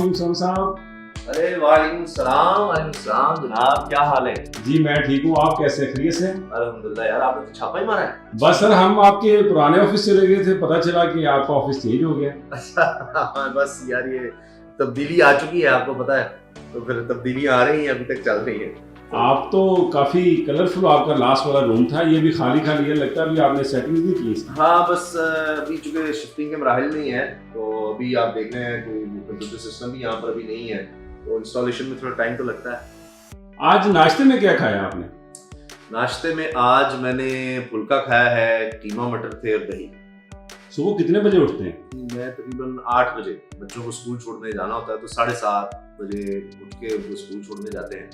वालेकुम सलाम साहब। अरे वालेकुम सलाम जनाब, क्या हाल है? जी मैं ठीक हूँ, आप कैसे हैं? खैरियत से? अल्हम्दुलिल्लाह यार, आपने तो छापा ही मारा है। बस सर हम आपके पुराने ऑफिस चले गए थे, पता चला कि आपका ऑफिस चेंज हो गया। अच्छा बस यार ये तब्दीली आ चुकी है, आपको पता है, तो फिर तब्दीली आ रही है, अभी तक चल रही है। आप तो काफी कलरफुल आपका लास्ट वाला रूम था, ये भी खाली खाली है, लगता है अभी आपने सेटिंग नहीं की इसकी। हाँ बस अभी चूंकि शिफ्टिंग के मराहल नहीं है, तो अभी आप देख रहे हैं कोई कंप्यूटर सिस्टम भी यहाँ पर अभी नहीं है, तो इंस्टॉलेशन में थोड़ा टाइम तो लगता है। आज नाश्ते में क्या खाया आपने? नाश्ते में आज मैंने फुल्का खाया है, कीमा मटर थे और दही। सुबह कितने बजे उठते हैं? मैं तकरीबन 8 बजे, बच्चों को स्कूल छोड़ने जाना होता है तो 7:30 बजे उठ के उनको स्कूल छोड़ने जाते हैं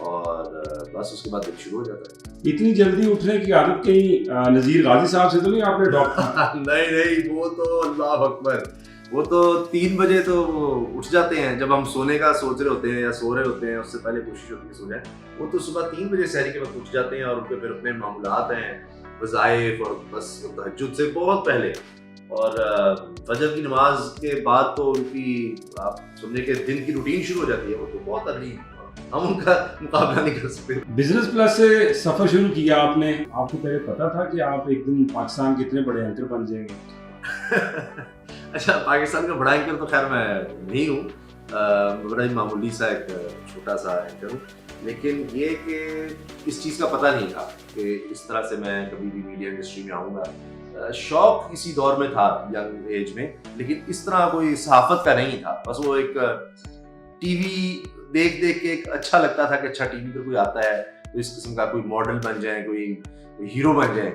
और बस उसके बाद दिन शुरू हो जाता है। इतनी जल्दी उठने की आदत कहीं नजीर गाजी साहब से तो नहीं आपने डॉक्टर? नहीं, वो तो अल्लाह अकबर, वो तो 3 बजे तो उठ जाते हैं, जब हम सोने का सोच रहे होते हैं या सो रहे होते हैं उससे पहले कोशिश होती है सो जाए। वो तो सुबह 3 बजे सहरी के वक्त उठ जाते हैं और उनके फिर अपने मामूलात हैं, वज़ाइफ और बस तहज्जुद से बहुत पहले और फजर की नमाज के बाद तो उनकी आप समझे कि दिन की रूटीन शुरू हो जाती है। वो तो बहुत अर्ली, हम उनका मुकाबला नहीं कर सकते। बिजनेस प्लस से सफर शुरू किया आपने, आपको पहले पता था कि आप एक दिन पाकिस्तान के इतने बड़े एंकर बन जाएंगे? अच्छा, पाकिस्तान का बड़ा एंकर तो खैर मैं नहीं हूँ, बड़ा ही मामूली सा एक छोटा सा एंकर हूँ, लेकिन ये कि इस चीज़ का पता नहीं था कि इस तरह से मैं कभी भी मीडिया इंडस्ट्री में आऊँगा। शौक इसी दौर में था, यंग एज में, लेकिन इस तरह कोई सहाफत का नहीं था। बस वो एक टीवी देख देख के एक अच्छा लगता था कि अच्छा टीवी पर कोई आता है तो इस किस्म का कोई मॉडल बन जाए, कोई हीरो बन जाए,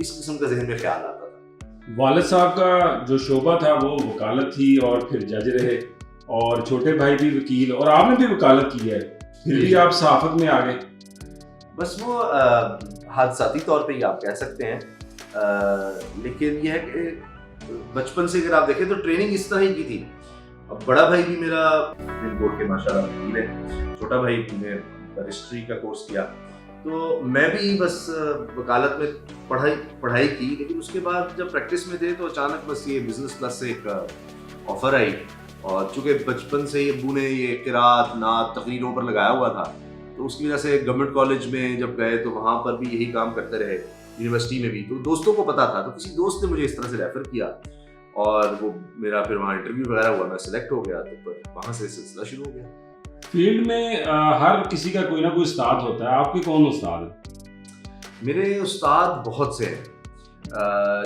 इस किस्म का जहन में ख्याल आता था। वालिद साहब का जो शोबा था वो वकालत थी और फिर जज रहे, और छोटे भाई भी वकील, और आपने भी वकालत की है, फिर भी आप सहाफत में आ गए। बस वो हादसाती तौर पे ही आप कह सकते हैं, लेकिन यह है कि बचपन से अगर आप देखें तो ट्रेनिंग इस तरह ही की थी। अब बड़ा भाई भी मेरा सुप्रीम कोर्ट के माशाल्लाह वकील है, छोटा भाई ने रजिस्ट्री का कोर्स किया, तो मैं भी बस वकालत में पढ़ाई की, लेकिन उसके बाद जब प्रैक्टिस में थे तो अचानक बस ये बिजनेस प्लस से एक ऑफर आई, और चूंकि बचपन से ये अब्बू ने ये किरात नात तकरीरों पर लगाया हुआ था, तो उसकी वजह से गवर्नमेंट कॉलेज में जब गए तो वहाँ पर भी यही काम करते रहे, यूनिवर्सिटी में भी, तो दोस्तों को पता था, तो किसी दोस्त ने मुझे इस तरह से रेफर किया और वो मेरा फिर वहाँ इंटरव्यू वगैरह हुआ, मैं सिलेक्ट हो गया, तो फिर वहाँ से सिलसिला शुरू हो गया। फील्ड में हर किसी का कोई ना कोई उस्ताद होता है, आपके कौन उस्ताद है? मेरे उस्ताद बहुत से हैं,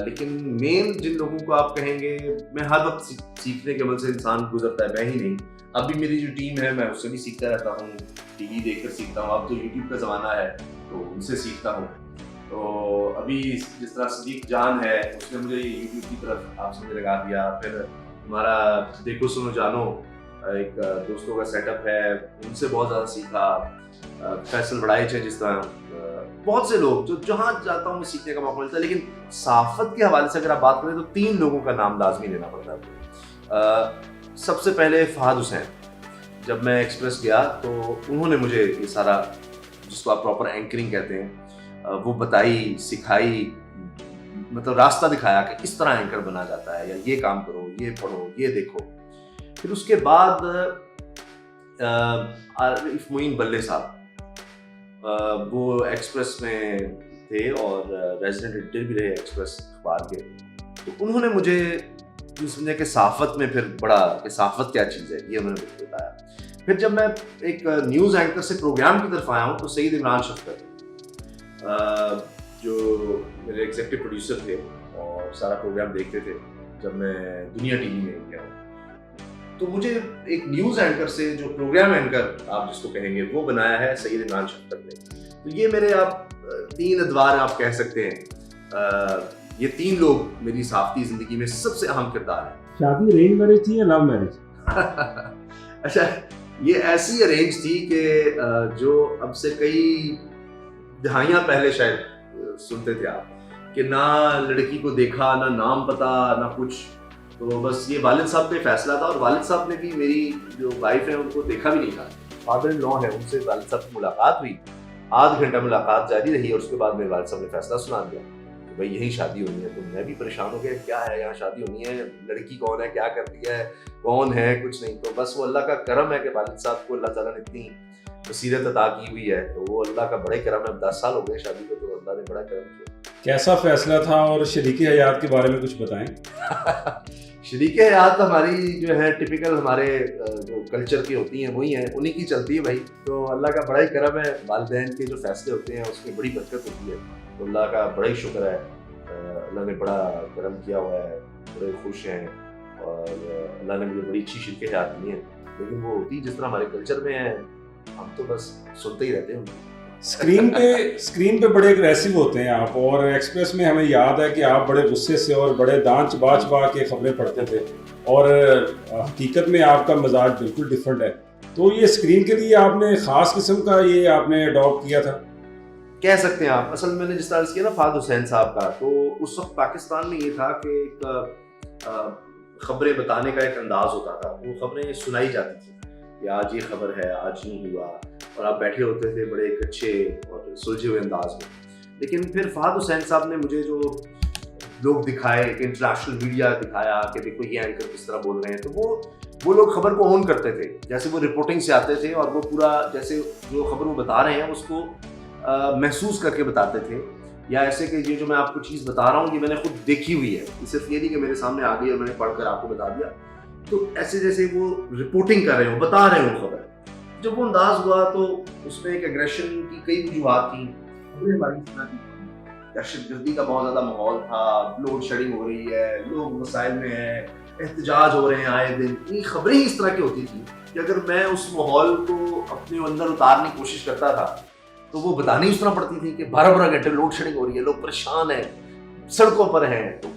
लेकिन मेन जिन लोगों को आप कहेंगे, मैं हर वक्त सीखने के अमल से इंसान गुजरता है, मैं ही नहीं, अब भी मेरी जो टीम है मैं उससे भी सीखता रहता हूँ, टीवी देखकर सीखता हूँ, अब तो यूट्यूब का ज़माना है तो उनसे सीखता हूँ। तो अभी जिस तरह सदीक जान है, उसने मुझे यूट्यूब की तरफ आप समझ लगा दिया, फिर हमारा देखो सुनो जानो एक दोस्तों का सेटअप है, उनसे बहुत ज़्यादा सीखा, फैसल बड़ाइच है, जिस तरह बहुत से लोग जो जहाँ जाता हूँ मैं सीखने का मौका मिलता है। लेकिन सहाफ़त के हवाले से अगर आप बात करें तो 3 लोगों का नाम लाजमी लेना पड़ता है। सबसे पहले फहद हुसैन, जब मैं एक्सप्रेस गया तो उन्होंने मुझे ये सारा, जिसको आप प्रॉपर एंकरिंग कहते हैं, वो बताई, सिखाई, मतलब रास्ता दिखाया कि इस तरह एंकर बना जाता है, या ये काम करो, ये पढ़ो, ये देखो। फिर उसके बाद आरिफ मोइन बल्ले साहब, वो एक्सप्रेस में थे और रेजिडेंट एडिटर भी रहे एक्सप्रेस अखबार के, तो उन्होंने मुझे समझा कि सहाफ़त में फिर बड़ा कि सहाफ़त क्या चीज़ है, ये उन्होंने मुझे बताया। फिर जब मैं एक न्यूज़ एंकर से प्रोग्राम की तरफ आया हूँ तो सईद इमरान शफ़कत, जो मेरे एग्जीक्यूटिव प्रोड्यूसर थे और सारा प्रोग्राम देखते थे जब मैं दुनिया टीवी में गया, तो मुझे एक न्यूज़ एंकर से जो प्रोग्राम एंकर आप जिसको कहेंगे वो बनाया है सईद इमरान शफ़कत ने। तो ये मेरे आप 3 अदवार आप कह सकते हैं, ये 3 लोग मेरी सहाफ़ती ज़िंदगी में सबसे अहम किरदार हैं। शादी अरेंज मैरिज थी या लव मैरिज? अच्छा, ये ऐसी अरेंज थी कि जो अब से कई दहाइयाँ पहले शायद सुनते थे आप, कि ना लड़की को देखा, ना नाम पता, ना कुछ, तो बस ये वालिद साहब का फैसला था, और वालिद साहब ने भी मेरी जो वाइफ है उनको देखा भी नहीं था, फादर इन लॉ है, उनसे वालिद साहब की मुलाकात हुई, आध घंटा मुलाकात जारी रही और उसके बाद मेरे वालिद साहब ने फैसला सुना दिया कि بھائی یہیں شادی ہونی ہے. تو میں بھی پریشان ہو گیا, کیا ہے یہاں شادی ہونی ہے, لڑکی کون ہے, کیا کرتی ہے, کون ہے, کچھ نہیں. تو بس وہ اللہ کا کرم ہے کہ والد صاحب کو اللہ تعالیٰ نے اتنی بصیرت عطا کی ہوئی ہے, تو وہ اللہ کا بڑا ہی کرم ہے. 10 سال ہو گئے شادی کو, تو اللہ نے بڑا کرم کیا. کیسا فیصلہ تھا, اور شریک حیات کے بارے میں کچھ بتائیں. شریک حیات ہماری جو ہے ٹپیکل ہمارے جو کلچر کی ہوتی ہیں وہی ہیں, انہیں کی چلتی ہے بھائی. تو اللہ کا بڑا ہی کرم ہے, والدین کے جو فیصلے ہوتے ہیں اس میں بڑی برکت ہوتی ہے. تو اللہ کا بڑا ہی شکر ہے, اللہ نے بڑا کرم کیا ہوا ہے, بڑے خوش ہیں, اور اللہ نے مجھے بڑی اچھی شریک حیات دی ہے. لیکن وہ ہوتی جس طرح ہمارے کلچر میں ہے, ہم تو بس سنتے ہی رہتے ہیں. اسکرین پہ بڑے اگریسو ہوتے ہیں آپ, اور ایکسپریس میں ہمیں یاد ہے کہ آپ بڑے غصے سے اور بڑے دانت چبا چبا کے خبریں پڑھتے تھے, اور حقیقت میں آپ کا مزاج بالکل ڈفرینٹ ہے. تو یہ اسکرین کے لیے آپ نے خاص قسم کا یہ آپ نے اڈاپٹ کیا تھا, کہہ سکتے ہیں آپ. اصل میں نے جس طرح کیا نا فہد حسین صاحب کا, تو اس وقت پاکستان میں یہ تھا کہ ایک خبریں بتانے کا ایک انداز ہوتا تھا. وہ خبریں سنائی جاتی تھیں کہ آج یہ خبر ہے, آج یوں ہوا, اور آپ بیٹھے ہوتے تھے بڑے ایک اچھے اور سلجھے ہوئے انداز میں. لیکن پھر فہد حسین صاحب نے مجھے جو لوگ دکھائے, کہ انٹرنیشنل میڈیا دکھایا کہ دیکھو یہ اینکر کس طرح بول رہے ہیں, تو وہ لوگ خبر کو اون کرتے تھے. جیسے وہ رپورٹنگ سے آتے تھے, اور وہ پورا جیسے جو خبر وہ بتا رہے ہیں اس کو محسوس کر کے بتاتے تھے, یا ایسے کہ یہ جو میں آپ کو چیز بتا رہا ہوں یہ میں نے خود دیکھی ہوئی ہے, صرف یہ نہیں کہ میرے سامنے آ گئی اور میں نے پڑھ کر آپ کو بتا دیا. تو ایسے جیسے وہ رپورٹنگ کر رہے ہوں, بتا رہے ہوں خبر. جب وہ انداز ہوا تو اس میں ایک ایگریشن کی کئی وجوہات تھیں. خبریں ہماری دہشت گردی کا بہت زیادہ ماحول تھا, لوڈ شیڈنگ ہو رہی ہے, لوگ مسائل میں ہیں, احتجاج ہو رہے ہیں آئے دن. یہ خبریں ہی اس طرح کی ہوتی تھیں کہ اگر میں اس ماحول کو اپنے اندر اتارنے کی کوشش کرتا تھا تو وہ بتانی اس طرح پڑتی تھی کہ 12 گھنٹے لوڈ شیڈنگ ہو رہی ہے, لوگ پریشان ہیں, سڑکوں پر ہیں. تو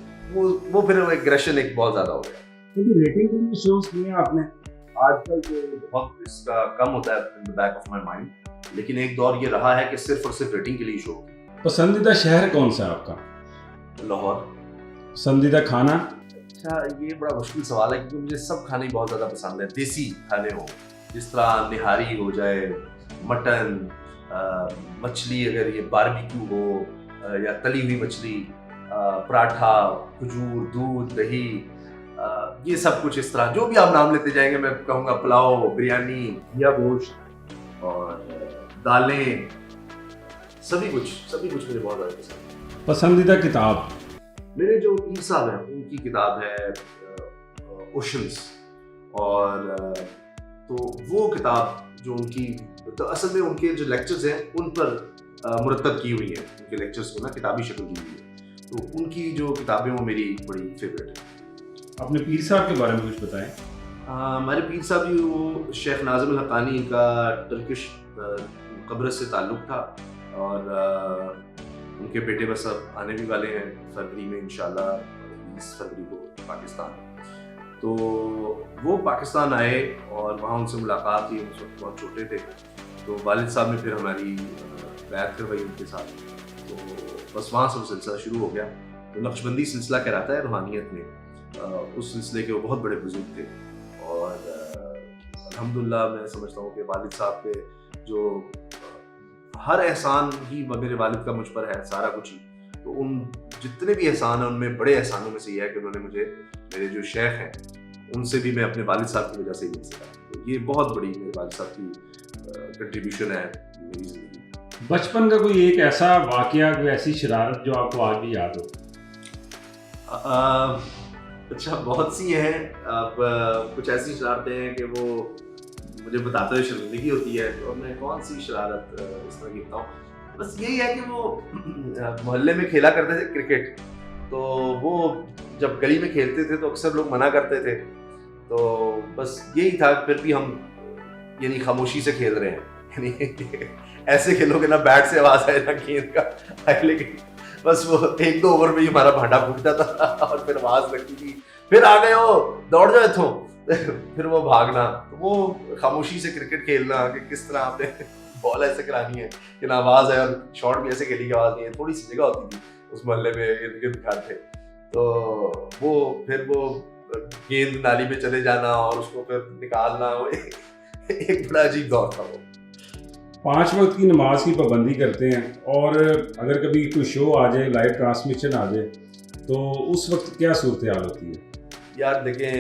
وہ پھر ایگریشن ایک بہت زیادہ ہو گیا. ریٹنگ بھی شوز کیے ہیں آپ نے. آج کل تو بہت اس کا کم ہوتا ہے in the back of my mind, لیکن ایک دور یہ رہا ہے کہ صرف اور صرف ریٹنگ کے لیے شو. پسندیدہ شہر کون سا ہے آپ کا؟ لاہور. پسندیدہ کھانا؟ اچھا یہ بڑا مشکل سوال ہے, کیونکہ مجھے سب کھانے بہت زیادہ پسند ہے. دیسی کھانے ہوں, جس طرح نہاری ہو جائے, مٹن, مچھلی اگر یہ باربیکیو ہو, یا تلی ہوئی مچھلی, پراٹھا, کھجور, دودھ, دہی, یہ سب کچھ اس طرح جو بھی آپ نام لیتے جائیں گے میں کہوں گا. پلاؤ, بریانی, یا گوشت, اور دالیں, سبھی کچھ مجھے بہت زیادہ پسند ہے. پسندیدہ کتاب؟ میرے جو پیر صاحب ہیں ان کی کتاب ہے اوشنز, اور تو وہ کتاب جو ان کی, تو اصل میں ان کے جو لیکچرز ہیں ان پر مرتب کی ہوئی ہیں. ان کے لیکچرز کو نا کتابی شکل دی ہوئی ہے, تو ان کی جو کتابیں وہ میری بڑی فیوریٹ ہیں. اپنے پیر صاحب کے بارے میں کچھ بتائیں. ہمارے پیر صاحب جی وہ شیخ ناظم الحقانی کا ٹرکش قبرص سے تعلق تھا, اور ان کے بیٹے بس اب آنے بھی والے ہیں فروری میں انشاءاللہ, 20 فروری کو پاکستان. تو وہ پاکستان آئے اور وہاں ان سے ملاقات ہوئی. اس وقت بہت چھوٹے تھے, تو والد صاحب نے پھر ہماری بیعت کروائی ان کے ساتھ. تو بس وہاں سے وہ سلسلہ شروع ہو گیا. تو نقشبندی سلسلہ کہلاتا ہے روحانیت میں, اس سلسلے کے وہ بہت بڑے بزرگ تھے. اور الحمدللہ میں سمجھتا ہوں کہ والد صاحب پہ جو ہر احسان ہی میرے والد کا مجھ پر ہے, سارا کچھ ہی. تو ان جتنے بھی احسان ہیں ان میں بڑے احسانوں میں سے یہ ہے کہ انہوں نے مجھے, میرے جو شیخ ہیں ان سے بھی میں اپنے والد صاحب کی وجہ سے ہی مل سکا. تو یہ بہت بڑی میرے والد صاحب کی کنٹریبیوشن ہے میری زندگی. بچپن کا کوئی ایک ایسا واقعہ, کوئی ایسی شرارت جو آپ کو آج بھی یاد ہو؟ اچھا بہت سی ہیں. اب کچھ ایسی شرارتیں ہیں کہ وہ مجھے بتاتے ہوئے شرمندگی ہوتی ہے. تو میں کون سی شرارت اس طرح کی بتاؤں, بس یہی ہے کہ وہ محلے میں کھیلا کرتے تھے کرکٹ. تو وہ جب گلی میں کھیلتے تھے تو اکثر لوگ منع کرتے تھے. تو بس یہی تھا, پھر بھی ہم یعنی خاموشی سے کھیل رہے ہیں, یعنی ایسے کھیلو کہ نہ بیٹ سے آواز آئے نہ گیند کا آئے, لیکن بس وہ 1-2 اوور میں ہی ہمارا بھانڈا پھوٹتا تھا اور پھر آواز لگتی تھی, پھر آ گئے ہو, دوڑ جاؤ اتھوں, پھر وہ بھاگنا. تو وہ خاموشی سے کرکٹ کھیلنا کہ کس طرح آپ نے بال ایسے کرانی ہے کہ نہ آواز ہے, اور شاٹ بھی ایسے کھیلی کی آواز نہیں ہے. تھوڑی سی جگہ ہوتی تھی اس محلے میں, ارد گرد گھر تھے. تو وہ پھر وہ گیند نالی میں چلے جانا اور اس کو پھر نکالنا, ایک بڑا عجیب دور تھا وہ. 5 वक्त की नमाज की पाबंदी करते हैं, और अगर कभी कोई शो आ जाए, लाइव ट्रांसमिशन आ जाए, तो उस वक्त क्या सूरत हाल होती है? यार देखें,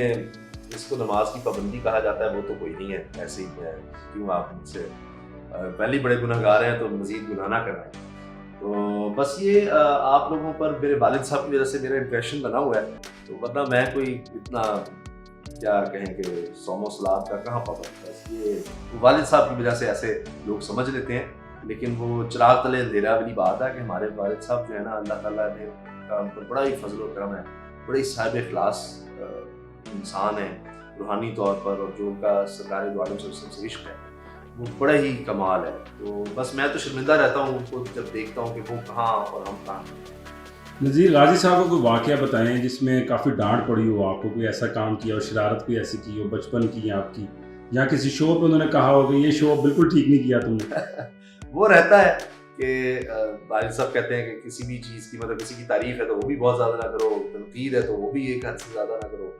इसको नमाज की पाबंदी कहा जाता है वो तो कोई नहीं है, ऐसे ही है। क्यों आप मुझसे पहले बड़े गुनहगार हैं तो मज़ीद गुनाह ना कराएं। तो बस ये आप लोगों पर मेरे वालिद साहब की वजह से मेरा इम्प्रेशन बना हुआ है, तो वरना मैं कोई इतना क्या कहें कि सौमो सलाद का कहाँ पाबंद। बस ये वालिद साहब की वजह से ऐसे लोग समझ लेते हैं, लेकिन वो चिराग तले अंधेरा वाली बात है कि हमारे वालिद साहब जो है ना, अल्लाह ताला ने उन पर बड़ा ही फजल और करम है, बड़े ही साहिब इखलास इंसान है रूहानी तौर पर, और जो उनका सरकार दो आलम से इश्क है वो बड़ा ही कमाल है। तो बस मैं तो शर्मिंदा रहता हूँ उनको जब देखता हूँ कि वो कहाँ और हम कहाँ। नज़ीर गाजी साहब को कोई वाक़या बताएं जिसमें काफ़ी डांट पड़ी हो, आपको कोई ऐसा काम किया हो, शरारत कोई ऐसी की हो बचपन की आपकी, या किसी शो पे उन्होंने कहा हो कि ये शो बिल्कुल ठीक नहीं किया तुमने। वो रहता है कि वालिद साहब कहते हैं कि किसी भी चीज़ की, मतलब किसी की तारीफ है तो वो भी बहुत ज़्यादा ना करो, तनकीद है तो वो भी एक हद से ज़्यादा ना करो,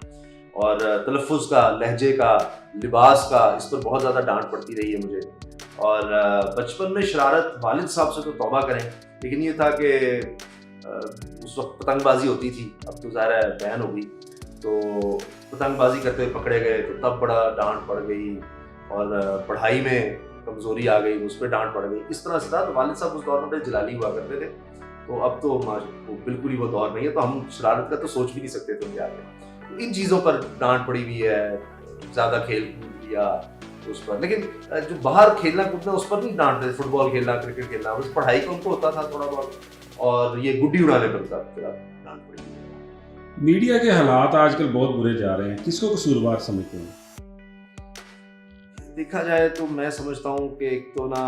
और तलफ़ुज़ का, लहजे का, लिबास का, इस पर बहुत ज़्यादा डांट पड़ती रही है मुझे। और बचपन में शरारत वालिद साहब से तो तौबा करें, लेकिन ये था कि उस वक्त पतंगबाजी होती थी, अब तो ज़ाहिर है बैन हो गई, तो पतंगबाजी करते हुए पकड़े गए तो तब बड़ा डांट पड़ गई, और पढ़ाई में कमज़ोरी आ गई, उस पर डांट पड़ गई। इस तरह से था। तो वालिद साहब उस दौर में बड़े जलाली हुआ करते थे, तो अब तो वो बिल्कुल ही वो दौर नहीं है, तो हम शरारत का तो सोच भी नहीं सकते थे उनके आगे। तो इन चीज़ों पर डांट पड़ी हुई है, ज़्यादा खेल कूद लिया उस पर, लेकिन जो बाहर खेलना कूदना उस पर नहीं डांट रहे, फुटबॉल खेलना, क्रिकेट खेलना, उस पढ़ाई का उनको होता था थोड़ा बहुत, और ये गुड्डी उड़ाने पर डांट पड़ी। मीडिया के हालात आजकल बहुत बुरे जा रहे हैं, किसको कसूरवार समझते हैं? देखा जाए तो मैं समझता हूँ कि एक तो ना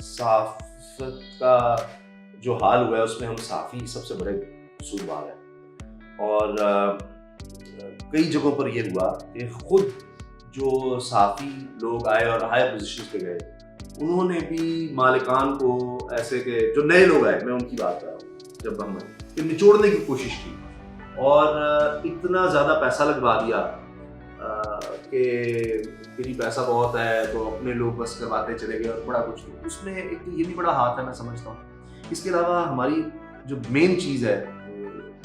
सहाफ़त का जो हाल हुआ है उसमें हम साफ़ी सबसे बड़े कसूरवार हैं, और कई जगहों पर ये हुआ कि खुद जो साफ़ी लोग आए और हाई पोजीशन पे गए, उन्होंने भी मालिकान को ऐसे के जो नए लोग आए, मैं उनकी बात कर रहा हूँ, जब हम निचोड़ने की कोशिश की और इतना ज़्यादा पैसा लगवा दिया कि जी पैसा बहुत है तो अपने लोग बस करवाते चले गए और बड़ा कुछ नहीं। उसमें एक तो ये भी बड़ा हाथ है, मैं समझता हूँ। इसके अलावा हमारी जो मेन चीज़ है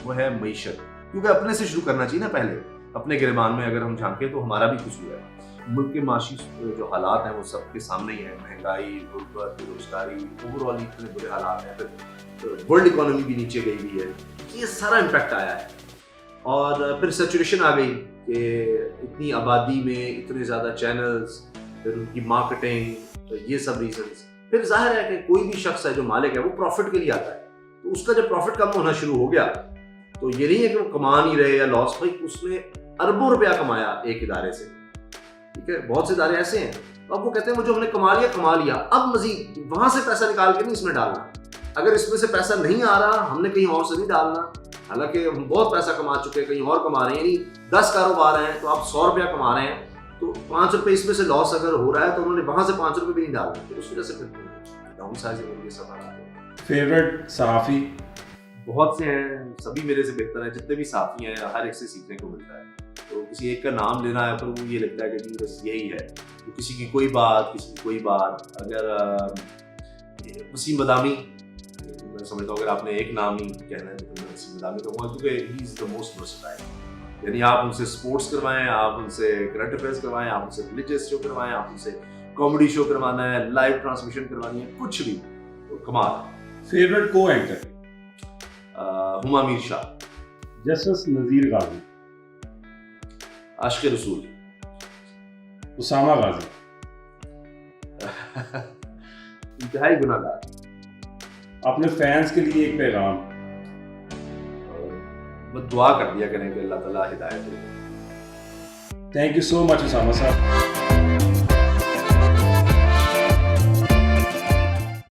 वो है मईशत, क्योंकि अपने से शुरू करना चाहिए ना, पहले अपने गिरबान में अगर हम झांकें तो हमारा भी कसूर है। मुल्क के माशी जो हालात हैं वो सबके सामने ही है, महंगाई, गुर्बत, बेरोजगारी, ओवरऑल इतने बुरे हालात हैं, फिर वर्ल्ड इकोनॉमी भी नीचे गई हुई है, ये सारा इम्पैक्ट आया है। और फिर सैचुरेशन आ गई कि इतनी आबादी में इतने ज़्यादा चैनल्स, फिर उनकी मार्केटिंग, तो ये सब रीजंस। फिर जाहिर है कि कोई भी शख्स है जो मालिक है वो प्रॉफिट के लिए आता है, तो उसका जब प्रॉफिट कम होना शुरू हो गया तो ये नहीं है कि वो कमा नहीं रहे या लॉस, भाई उसने अरबों रुपया कमाया एक इदारे से, ठीक है, बहुत से इदारे ऐसे हैं। तो अब वो कहते हैं वो जो हमने कमा लिया, अब मजीद वहां से पैसा निकाल के नहीं इसमें डालना, अगर इसमें से पैसा नहीं आ रहा हमने कहीं और से नहीं डालना। हालांकि हम बहुत पैसा कमा चुके हैं, कहीं और कमा रहे हैं, यानी 10 कारोबार हैं तो आप 100 रुपया कमा रहे हैं, तो 5 रुपये इसमें से लॉस अगर हो रहा है तो उन्होंने वहां से 5 रुपये भी नहीं डालना, तो उस वजह से फिर डाउन साइजिंग ये सब आ रहा है। फेवरेट सहाफ़ी? बहुत से हैं, सभी मेरे से बेहतर हैं, जितने भी साथी हैं हर एक से सीखने को मिलता है। तो किसी एक का नाम लेना है पर वो ये लगता है कि जी बस यही है, तो किसी की कोई बात, अगर वसीम बदामी, मैं समझता हूँ अगर आपने एक नाम ही कहना है तो मैं वसीम बदामी कहूँगा, क्योंकि he is the most versatile. यानी आप उनसे स्पोर्ट्स करवाएं, आप उनसे करंट अफेयर्स करवाएं, आप उनसे रिलीजियस शो करवाएं, आप उनसे कॉमेडी शो करवाना है, लाइव ट्रांसमिशन करवानी है, कुछ भी, तो कमाल। फेवरेट को एंकर? हुमा मीर शाह, जस्टिस नज़ीर गाजी, आशिक़ रसूल, उसामा गाजी। इंतहाई गुनाहगार। अपने फैंस के लिए एक पैगाम? बस दुआ कर दिया करें कि अल्लाह ताला हिदायत दे। Thank you so much Usama साहब।